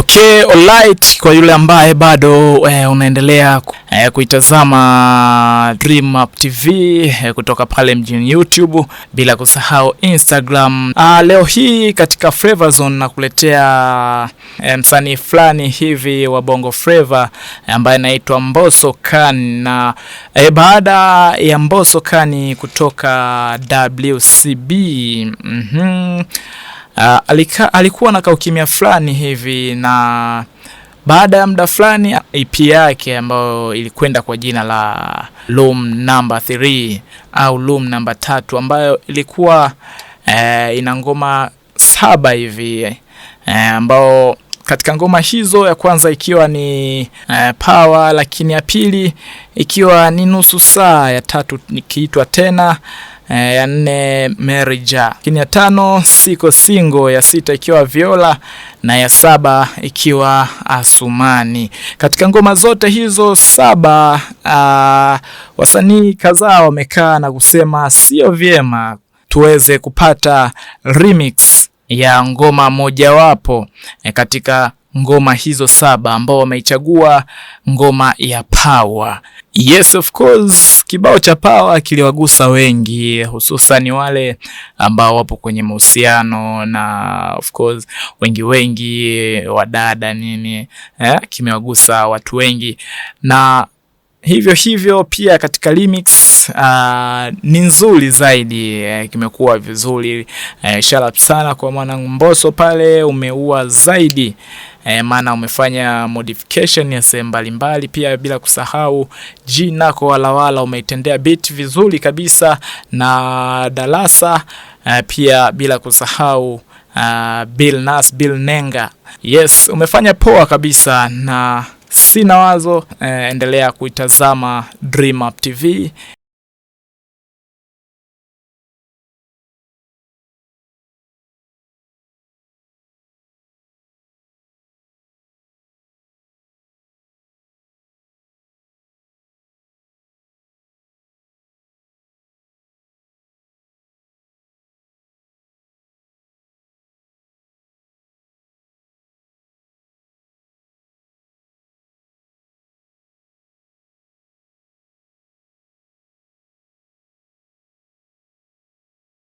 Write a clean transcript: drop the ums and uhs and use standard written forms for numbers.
Okay, alright, kwa yule ambaye bado unaendelea kuitazama Dream Up TV kutoka pale mjini YouTube, bila kusahau Instagram. Leo hii katika Flavor Zone nakuletea msanii fulani hivi wa Bongo Flava ambaye anaitwa Mbosso Khan, na baada ya Mbosso Khan kutoka WCB alikuwa na kaukimya fulani hivi, na baada ya muda fulani EP yake ambayo ilikwenda kwa jina la Room Number 3 au Room Number 3 ambayo ilikuwa ina ngoma 7 hivi, ambao katika ngoma hizo ya kwanza ikiwa ni Power, lakini ya pili ikiwa ni nusu saa, ya tatu nikiitwa tena, ya nne Merija, lakini ya tano Siko Single, ya sita ikiwa Viola, na ya saba ikiwa Asumani. Katika ngoma zote hizo 7 wasanii kadhaa wamekaa na kusema sio vyema tuweze kupata remix ya ngoma mojawapo katika ngoma hizo 7 ambao wameichagua ngoma ya Power. Yes, of course, kibao cha Power kiliwagusa wengi, hususan wale ambao wapo kwenye mahusiano, na of course wengi wadada nini, kimewagusa watu wengi, na hivyo pia katika remix ni nzuri zaidi, kimekuwa vizuri. Shout out sana kwa mwanangu Mbosso pale, umeua zaidi, maana umefanya modification ya sehemu mbalimbali, pia bila kusahau jina kwa Walawala umeitendea beat vizuri kabisa, na Darasa pia bila kusahau Bill Nenga. Yes, umefanya poa kabisa, na sina wazo, endelea kuitazama Dream Up TV